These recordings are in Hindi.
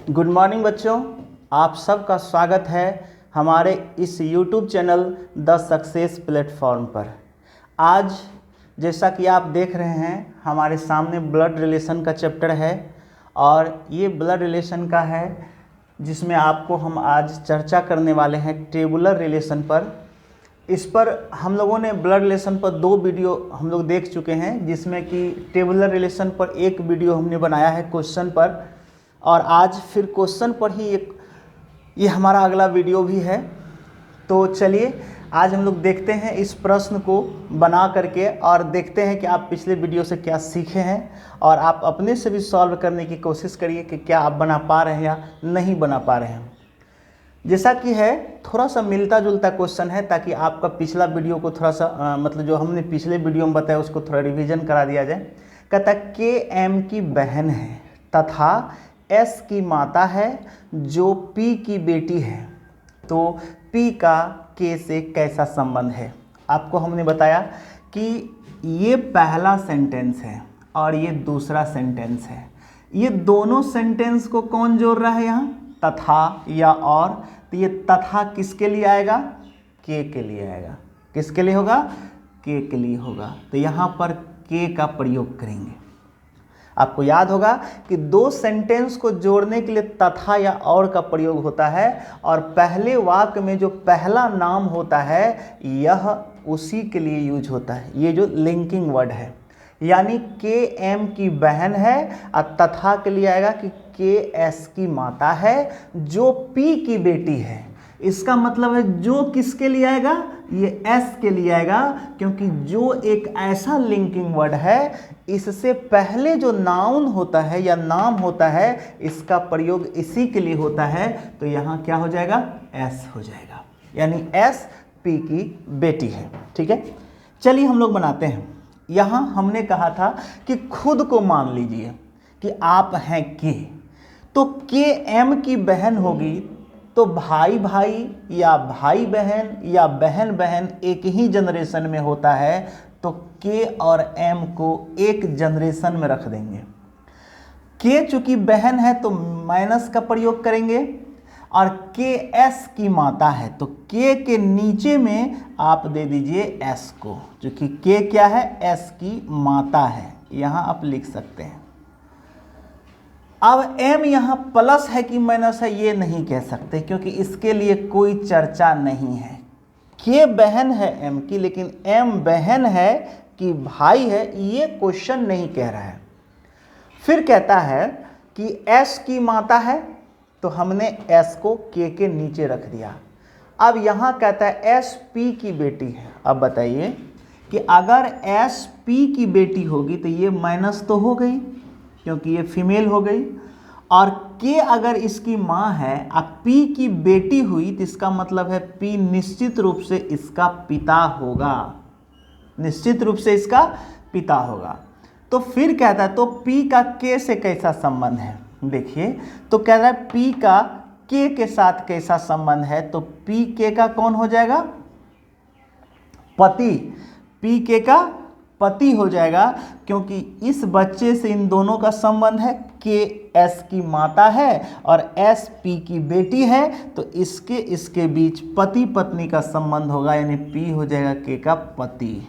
गुड मॉर्निंग बच्चों, आप सबका स्वागत है हमारे इस YouTube channel the success platform पर। आज जैसा कि आप देख रहे हैं हमारे सामने ब्लड रिलेशन का चैप्टर है और ये ब्लड रिलेशन का है जिसमें आपको हम आज चर्चा करने वाले हैं टेबुलर रिलेशन पर। इस पर हम लोगों ने ब्लड रिलेशन पर 2 वीडियो हम लोग देख चुके हैं, जिसमें कि टेबुलर रिलेशन पर एक वीडियो हमने बनाया है क्वेश्चन पर, और आज फिर क्वेश्चन पर ही ये हमारा अगला वीडियो भी है। तो चलिए आज हम लोग देखते हैं इस प्रश्न को बना करके और देखते हैं कि आप पिछले वीडियो से क्या सीखे हैं और आप अपने से भी सॉल्व करने की कोशिश करिए कि क्या आप बना पा रहे हैं या नहीं बना पा रहे हैं। जैसा कि है थोड़ा सा मिलता जुलता क्वेश्चन है, ताकि आपका पिछला वीडियो को थोड़ा सा मतलब जो हमने पिछले वीडियो में बताया उसको थोड़ा रिवीजन करा दिया जाए। कहता है के एम की बहन है तथा एस की माता है जो पी की बेटी है, तो पी का के से कैसा संबंध है। आपको हमने बताया कि ये पहला सेंटेंस है और ये दूसरा सेंटेंस है। ये दोनों सेंटेंस को कौन जोड़ रहा है यहाँ, तथा या और। तो ये तथा किसके लिए आएगा, के लिए आएगा। किसके लिए होगा, के लिए होगा। तो यहाँ पर के का प्रयोग करेंगे। आपको याद होगा कि 2 सेंटेंस को जोड़ने के लिए तथा या और का प्रयोग होता है, और पहले वाक्य में जो पहला नाम होता है यह उसी के लिए यूज होता है, ये जो लिंकिंग वर्ड है। यानी के एम की बहन है और तथा के लिए आएगा कि के एस की माता है जो पी की बेटी है। इसका मतलब है जो किसके लिए आएगा, ये एस के लिए आएगा, क्योंकि जो एक ऐसा लिंकिंग वर्ड है इससे पहले जो नाउन होता है या नाम होता है इसका प्रयोग इसी के लिए होता है। तो यहाँ क्या हो जाएगा, एस हो जाएगा, यानी एस पी की बेटी है। ठीक है, चलिए हम लोग बनाते हैं। यहाँ हमने कहा था कि खुद को मान लीजिए कि आप हैं के, तो के एम की बहन होगी तो भाई भाई या भाई बहन या बहन बहन एक ही जनरेशन में होता है, तो के और एम को एक जनरेशन में रख देंगे। के चूंकि बहन है तो माइनस का प्रयोग करेंगे, और के एस की माता है तो के नीचे में आप दे दीजिए एस को, क्योंकि के क्या है, एस की माता है। यहां आप लिख सकते हैं। अब एम यहाँ प्लस है कि माइनस है ये नहीं कह सकते, क्योंकि इसके लिए कोई चर्चा नहीं है। के बहन है एम की, लेकिन एम बहन है कि भाई है ये क्वेश्चन नहीं कह रहा है। फिर कहता है कि एस की माता है, तो हमने एस को के नीचे रख दिया। अब यहाँ कहता है एस पी की बेटी है। अब बताइए कि अगर एस पी की बेटी होगी तो ये माइनस तो हो गई क्योंकि ये फीमेल हो गई, और के अगर इसकी माँ है और पी की बेटी हुई तो इसका मतलब है पी निश्चित रूप से इसका पिता होगा, निश्चित रूप से इसका पिता होगा। तो फिर कहता है तो पी का के से कैसा संबंध है। देखिए तो कह रहा है पी का के साथ कैसा संबंध है, तो पी के का कौन हो जाएगा, पति। पी के का पति हो जाएगा, क्योंकि इस बच्चे से इन दोनों का संबंध है। के एस की माता है और एस पी की बेटी है, तो इसके बीच पति पत्नी का संबंध होगा, यानी पी हो जाएगा के का पति।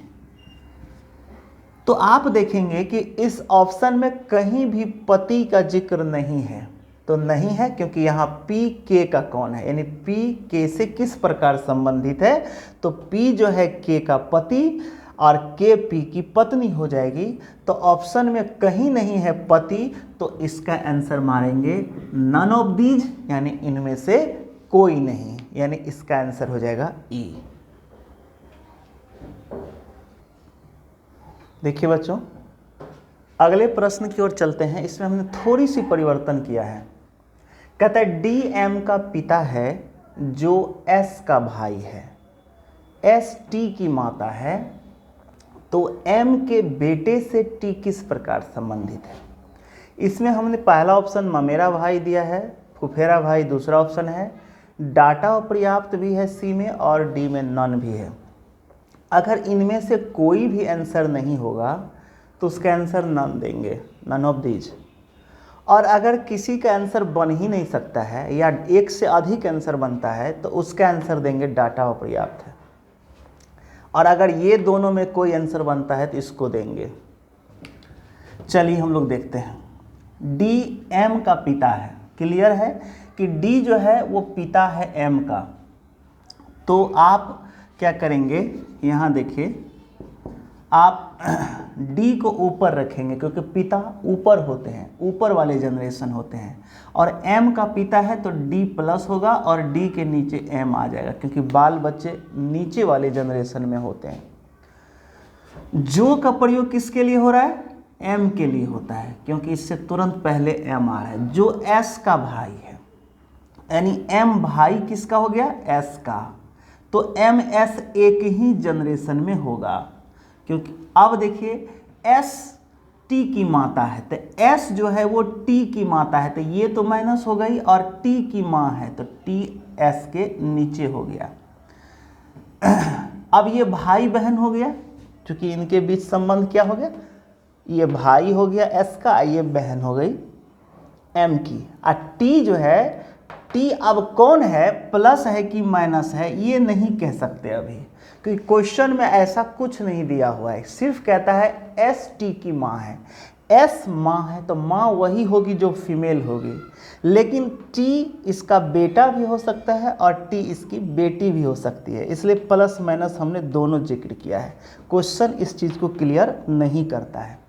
तो आप देखेंगे कि इस ऑप्शन में कहीं भी पति का जिक्र नहीं है, तो नहीं है क्योंकि यहाँ पी के का कौन है, यानी पी के से किस प्रकार संबंधित है, तो पी जो है के का पति और के पी की पत्नी हो जाएगी। तो ऑप्शन में कहीं नहीं है पति, तो इसका आंसर मारेंगे नन ऑफ दीज, यानी इनमें से कोई नहीं, यानी इसका आंसर हो जाएगा ई। देखिए बच्चों, अगले प्रश्न की ओर चलते हैं। इसमें हमने थोड़ी सी परिवर्तन किया है। कहता है डी एम का पिता है जो एस का भाई है, एस टी की माता है, तो एम के बेटे से टी किस प्रकार संबंधित है। इसमें हमने पहला ऑप्शन ममेरा भाई दिया है, फुफेरा भाई दूसरा ऑप्शन है, डाटा अपर्याप्त भी है सी में, और डी में नन भी है। अगर इनमें से कोई भी आंसर नहीं होगा तो उसका आंसर नन देंगे, नन ऑफ दीज। और अगर किसी का आंसर बन ही नहीं सकता है या एक से अधिक आंसर बनता है तो उसका आंसर देंगे डाटा अपर्याप्त है। और अगर ये दोनों में कोई आंसर बनता है तो इसको देंगे। चलिए हम लोग देखते हैं। डी एम का पिता है, क्लियर है कि डी जो है वो पिता है एम का। तो आप क्या करेंगे, यहाँ देखिए, आप डी को ऊपर रखेंगे क्योंकि पिता ऊपर होते हैं, ऊपर वाले जनरेशन होते हैं। और एम का पिता है तो डी प्लस होगा और डी के नीचे एम आ जाएगा क्योंकि बाल बच्चे नीचे वाले जनरेशन में होते हैं। जो का प्रयोग किसके लिए हो रहा है, एम के लिए होता है क्योंकि इससे तुरंत पहले एम आ रहा है। जो एस का भाई है, यानी एम भाई किसका हो गया, एस का, तो एम एस एक ही जनरेशन में होगा क्योंकि अब देखिए एस टी की माता है तो एस जो है वो टी की माता है तो ये तो माइनस हो गई और टी की माँ है तो टी एस के नीचे हो गया। अब ये भाई बहन हो गया क्योंकि इनके बीच संबंध क्या हो गया, ये भाई हो गया एस का, ये बहन हो गई एम की। और टी जो है, टी अब कौन है, प्लस है कि माइनस है ये नहीं कह सकते अभी क्योंकि क्वेश्चन में ऐसा कुछ नहीं दिया हुआ है, सिर्फ कहता है एस टी की माँ है। एस माँ है तो माँ वही होगी जो फीमेल होगी, लेकिन टी इसका बेटा भी हो सकता है और टी इसकी बेटी भी हो सकती है, इसलिए प्लस माइनस हमने दोनों जिक्र किया है। क्वेश्चन इस चीज़ को क्लियर नहीं करता है।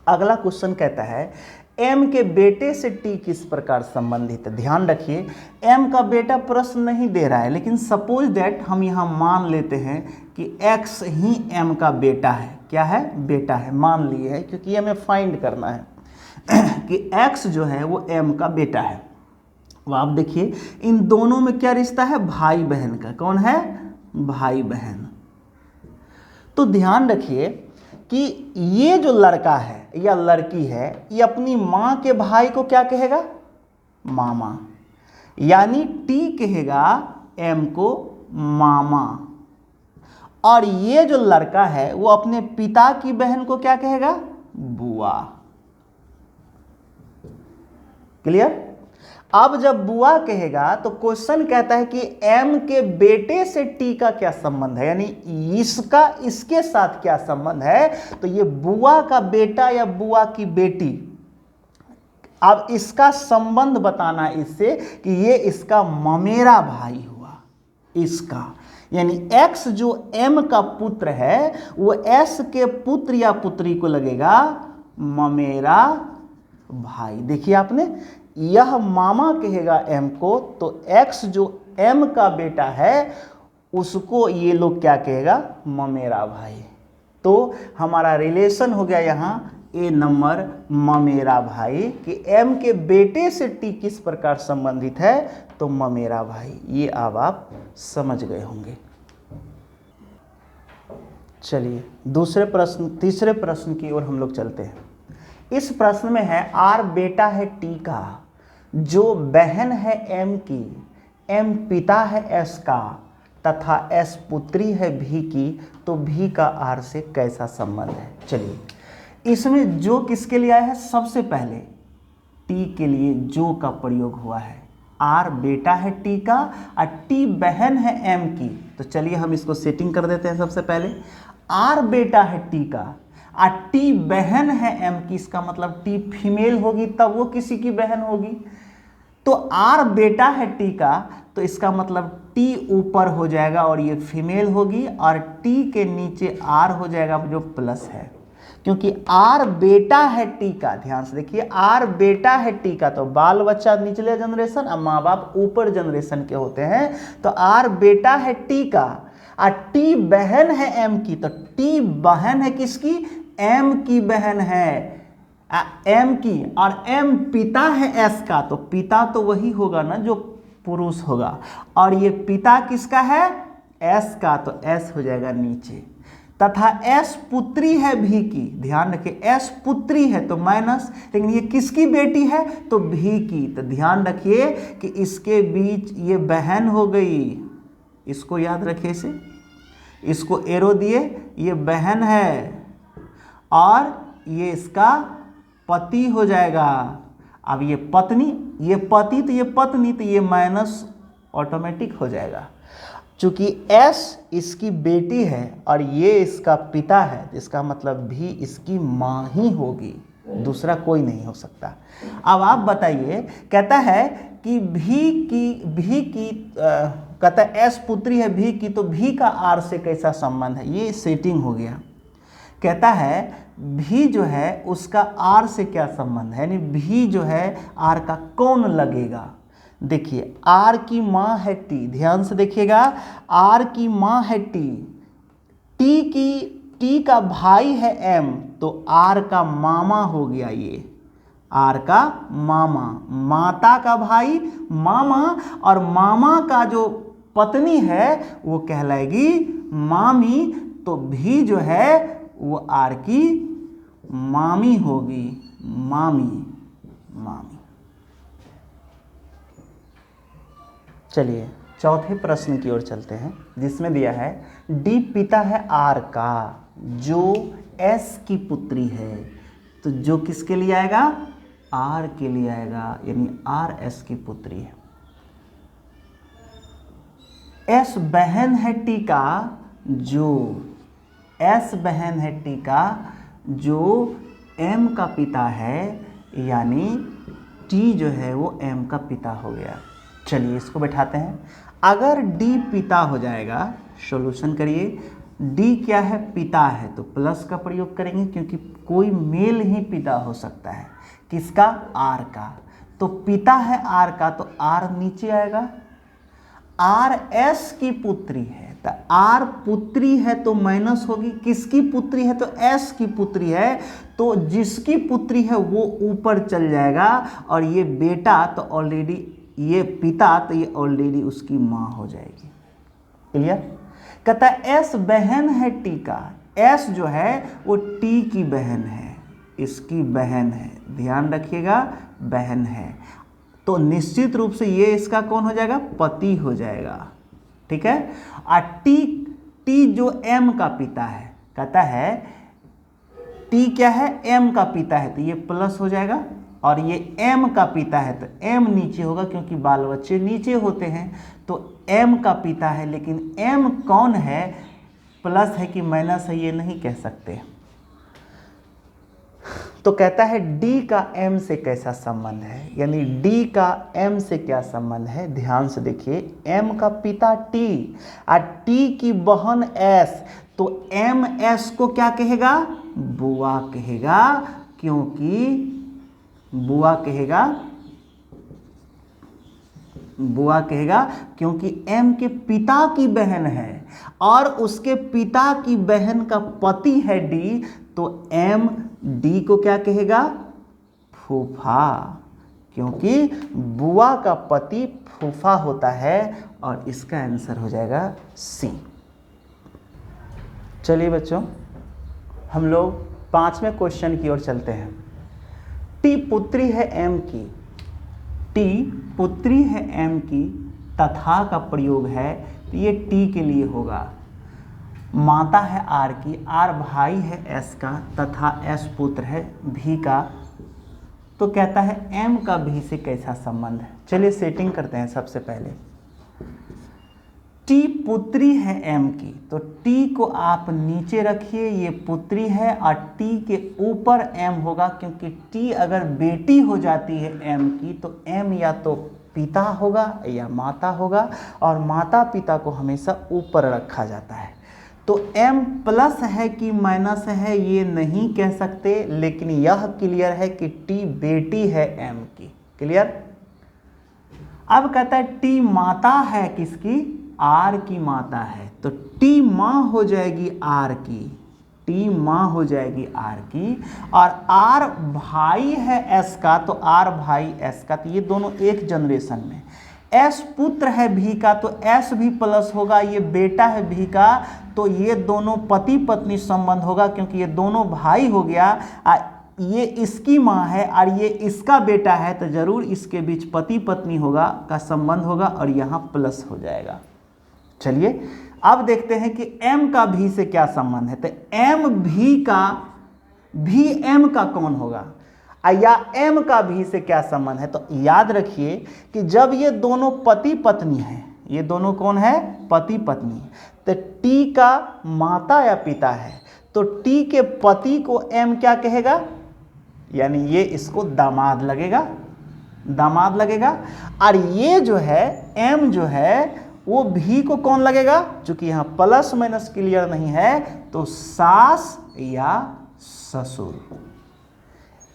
अगला क्वेश्चन कहता है एम के बेटे से टी किस प्रकार संबंधित है। ध्यान रखिए एम का बेटा प्रश्न नहीं दे रहा है, लेकिन सपोज दैट हम यहाँ मान लेते हैं कि एक्स ही एम का बेटा है। क्या है, बेटा है, मान लिए है क्योंकि हमें फाइंड करना है कि एक्स जो है वो एम का बेटा है। वो आप देखिए इन दोनों में क्या रिश्ता है, भाई बहन का। कौन है, भाई बहन। तो ध्यान रखिए कि ये जो लड़का है या लड़की है ये अपनी माँ के भाई को क्या कहेगा, मामा, यानी टी कहेगा एम को मामा। और ये जो लड़का है वो अपने पिता की बहन को क्या कहेगा, बुआ। क्लियर। अब जब बुआ कहेगा तो क्वेश्चन कहता है कि एम के बेटे से टी का क्या संबंध है, यानी इसका इसके साथ क्या संबंध है। तो ये बुआ का बेटा या बुआ की बेटी, अब इसका संबंध बताना इससे कि ये इसका ममेरा भाई हुआ इसका, यानी एक्स जो एम का पुत्र है वो एस के पुत्र या पुत्री को लगेगा ममेरा भाई। देखिए आपने, यह मामा कहेगा एम को तो एक्स जो एम का बेटा है उसको ये लोग क्या कहेगा, ममेरा भाई। तो हमारा रिलेशन हो गया यहाँ ए नंबर ममेरा भाई कि एम के बेटे से टी किस प्रकार संबंधित है, तो ममेरा भाई। ये अब आप समझ गए होंगे। चलिए तीसरे प्रश्न की ओर हम लोग चलते हैं। इस प्रश्न में है आर बेटा है टी का, जो बहन है एम की, एम पिता है एस का तथा एस पुत्री है भी की, तो भी का आर से कैसा संबंध है। चलिए इसमें जो किसके लिए आया है, सबसे पहले टी के लिए जो का प्रयोग हुआ है। आर बेटा है टी का और टी बहन है एम की। तो चलिए हम इसको सेटिंग कर देते हैं। सबसे पहले आर बेटा है टी का और टी बहन है एम की, इसका मतलब टी फीमेल होगी तब वो किसी की बहन होगी। तो आर बेटा है टी का तो इसका मतलब टी ऊपर हो जाएगा और ये फीमेल होगी और टी के नीचे आर हो जाएगा जो प्लस है, क्योंकि आर बेटा है टी का। ध्यान से देखिए, आर बेटा है टी का तो बाल बच्चा निचले जनरेशन और माँ बाप ऊपर जनरेशन के होते हैं। तो आर बेटा है टी का और टी बहन है एम की, तो टी बहन है किसकी, एम की बहन है एम की, और एम पिता है एस का, तो पिता तो वही होगा ना जो पुरुष होगा, और ये पिता किसका है, एस का, तो एस हो जाएगा नीचे। तथा एस पुत्री है भी की। ध्यान रखिए एस पुत्री है तो माइनस, लेकिन ये किसकी बेटी है, तो भी की। तो ध्यान रखिए कि इसके बीच ये बहन हो गई, इसको याद रखिए, इसको एरो दिए, ये बहन है और ये इसका पति हो जाएगा। अब ये पत्नी, ये पति तो ये पत्नी, तो ये माइनस ऑटोमेटिक हो जाएगा। चूंकि S इसकी बेटी है और ये इसका पिता है, इसका मतलब भी इसकी माँ ही होगी, दूसरा कोई नहीं हो सकता। अब आप बताइए, कहता है कि भी की कहता है S पुत्री है भी की, तो भी का R से कैसा संबंध है, ये सेटिंग हो गया। कहता है भी जो है उसका R से क्या संबंध है, यानी भी जो है R का कौन लगेगा। देखिए R की माँ है T, ध्यान से देखिएगा, R की माँ है T का भाई है M, तो R का मामा हो गया, ये R का मामा, माता का भाई मामा, और मामा का जो पत्नी है वो कहलाएगी मामी, तो भी जो है वो R की मामी होगी, मामी। चलिए चौथे प्रश्न की ओर चलते हैं, जिसमें दिया है D पिता है R का जो S की पुत्री है, तो जो किसके लिए आएगा, R के लिए आएगा, यानी R S की पुत्री है। S बहन है T का, जो S बहन है T का जो M का पिता है, यानी T जो है वो M का पिता हो गया। चलिए इसको बैठाते हैं। अगर D पिता हो जाएगा, सॉल्यूशन करिए, D क्या है, पिता है, तो प्लस का प्रयोग करेंगे क्योंकि कोई मेल ही पिता हो सकता है, किसका, R का, तो पिता है R का, तो R नीचे आएगा। R S की पुत्री है, तो R पुत्री है तो माइनस होगी, किसकी पुत्री है, तो S की पुत्री है, तो जिसकी पुत्री है वो ऊपर चल जाएगा, और ये बेटा तो ऑलरेडी, ये पिता तो ये ऑलरेडी उसकी माँ हो जाएगी। क्लियर। कहता है S बहन है T का, S जो है वो T की बहन है, इसकी बहन है, ध्यान रखिएगा बहन है, तो निश्चित रूप से ये इसका कौन हो जाएगा, पति हो जाएगा। ठीक है। और T जो M का पिता है, कहता है T क्या है, M का पिता है, तो ये प्लस हो जाएगा, और ये M का पिता है तो M नीचे होगा क्योंकि बाल बच्चे नीचे होते हैं, तो M का पिता है, लेकिन M कौन है, प्लस है कि माइनस है ये नहीं कह सकते। तो कहता है D का M से कैसा संबंध है, यानी D का M से क्या संबंध है, ध्यान से देखिए, M का पिता T और T की बहन S, तो M S को क्या कहेगा, बुआ कहेगा, क्योंकि बुआ कहेगा क्योंकि M के पिता की बहन है और उसके पिता की बहन का पति है D, तो M D को क्या कहेगा, फूफा, क्योंकि बुआ का पति फूफा होता है, और इसका आंसर हो जाएगा C। चलिए बच्चों, हम लोग 5वें क्वेश्चन की ओर चलते हैं। T पुत्री है M की, T पुत्री है M की, तथा का प्रयोग है, तो ये T के लिए होगा। माता है R की, R भाई है S का, तथा S पुत्र है V का, तो कहता है M का V से कैसा संबंध है। चलिए सेटिंग करते हैं। सबसे पहले T पुत्री है M की, तो T को आप नीचे रखिए, ये पुत्री है, और T के ऊपर M होगा, क्योंकि T अगर बेटी हो जाती है M की, तो M या तो पिता होगा या माता होगा, और माता पिता को हमेशा ऊपर रखा जाता है। तो M प्लस है कि माइनस है ये नहीं कह सकते, लेकिन यह क्लियर है कि T बेटी है M की। क्लियर। अब कहता है T माता है किसकी, R की माता है, तो T माँ हो जाएगी R की, T माँ हो जाएगी R की, और R भाई है S का, तो R भाई S का, तो ये दोनों एक जनरेशन में। S पुत्र है V का, तो S भी प्लस होगा, ये बेटा है V का, तो ये दोनों पति पत्नी संबंध होगा, क्योंकि ये दोनों भाई हो गया, ये इसकी माँ है और ये इसका बेटा है, तो जरूर इसके बीच पति पत्नी होगा का संबंध होगा, और यहाँ प्लस हो जाएगा। चलिए अब देखते हैं कि M का V से क्या संबंध है। तो M V का, V M का कौन होगा। या एम का भी से क्या संबंध है? तो याद रखिए कि जब ये दोनों पति पत्नी हैं, ये दोनों कौन है? पति पत्नी। तो टी का माता या पिता है, तो टी के पति को एम क्या कहेगा? यानी ये इसको दामाद लगेगा, दामाद लगेगा। और ये जो है एम जो है वो भी को कौन लगेगा? चूंकि यहाँ प्लस माइनस क्लियर नहीं है तो सास या ससुर।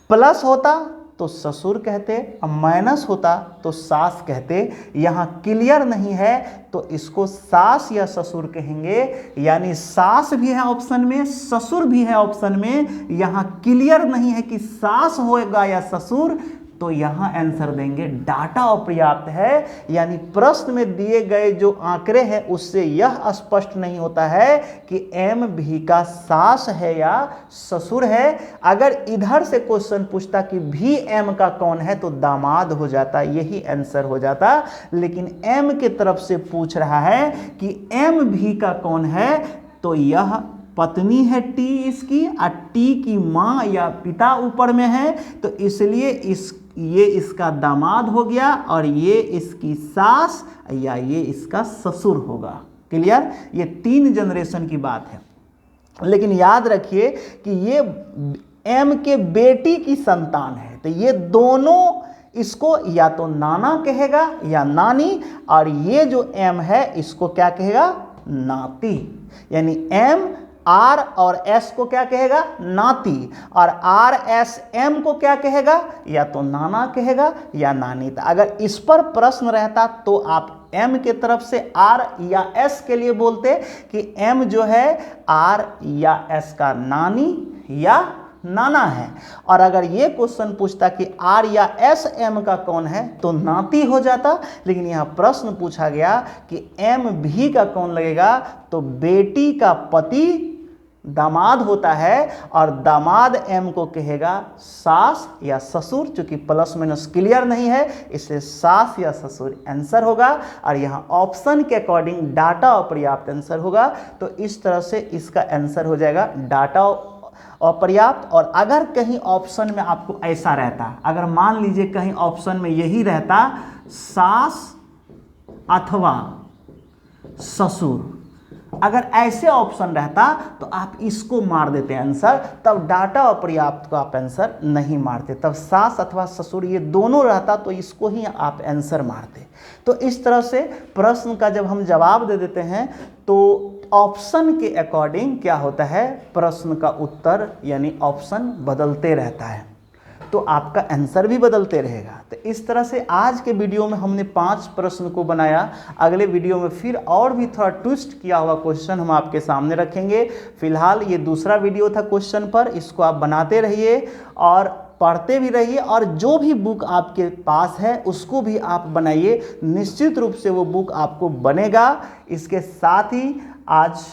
प्लस होता तो ससुर कहते और माइनस होता तो सास कहते। यहाँ क्लियर नहीं है तो इसको सास या ससुर कहेंगे। यानी सास भी है ऑप्शन में, ससुर भी है ऑप्शन में। यहाँ क्लियर नहीं है कि सास होगा या ससुर, तो यहाँ आंसर देंगे डाटा अपर्याप्त है। यानी प्रश्न में दिए गए जो आंकड़े हैं उससे यह स्पष्ट नहीं होता है कि एम भी का सास है या ससुर है। अगर इधर से क्वेश्चन पूछता कि भी एम का कौन है तो दामाद हो जाता, यही आंसर हो जाता। लेकिन एम की तरफ से पूछ रहा है कि एम भी का कौन है, तो यह पत्नी है टी इसकी, और टी की माँ या पिता ऊपर में है, तो इसलिए ये इसका दामाद हो गया और ये इसकी सास या ये इसका ससुर होगा। क्लियर? ये 3 जनरेशन की बात है। लेकिन याद रखिए कि ये एम के बेटी की संतान है, तो ये दोनों इसको या तो नाना कहेगा या नानी, और ये जो एम है इसको क्या कहेगा? नाती। यानी एम आर और एस को क्या कहेगा? नाती। और आर एस एम को क्या कहेगा? या तो नाना कहेगा या नानी। तो अगर इस पर प्रश्न रहता तो आप एम के तरफ से आर या एस के लिए बोलते कि एम जो है आर या एस का नानी या नाना है। और अगर ये क्वेश्चन पूछता कि आर या एस एम का कौन है तो नाती हो जाता। लेकिन यहाँ प्रश्न पूछा गया कि एम भी का कौन लगेगा, तो बेटी का पति दामाद होता है और दामाद एम को कहेगा सास या ससुर। चूंकि प्लस माइनस क्लियर नहीं है इसलिए सास या ससुर आंसर होगा। और यहाँ ऑप्शन के अकॉर्डिंग डाटा अपर्याप्त आंसर होगा। तो इस तरह से इसका आंसर हो जाएगा डाटा अपर्याप्त। और अगर कहीं ऑप्शन में आपको ऐसा रहता, अगर मान लीजिए कहीं ऑप्शन में यही रहता सास अथवा ससुर, अगर ऐसे ऑप्शन रहता तो आप इसको मार देते आंसर, तब डाटा अपर्याप्त को आप आंसर नहीं मारते। तब सास अथवा ससुर ये दोनों रहता तो इसको ही आप आंसर मारते। तो इस तरह से प्रश्न का जब हम जवाब दे देते हैं तो ऑप्शन के अकॉर्डिंग क्या होता है, प्रश्न का उत्तर यानी ऑप्शन बदलते रहता है, तो आपका आंसर भी बदलते रहेगा। तो इस तरह से आज के वीडियो में हमने 5 प्रश्न को बनाया। अगले वीडियो में फिर और भी थोड़ा ट्विस्ट किया हुआ क्वेश्चन हम आपके सामने रखेंगे। फिलहाल ये दूसरा वीडियो था क्वेश्चन पर, इसको आप बनाते रहिए और पढ़ते भी रहिए। और जो भी बुक आपके पास है उसको भी आप बनाइए, निश्चित रूप से वो बुक आपको बनेगा। इसके साथ ही आज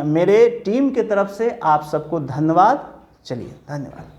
मेरे टीम की तरफ से आप सबको धन्यवाद। चलिए, धन्यवाद।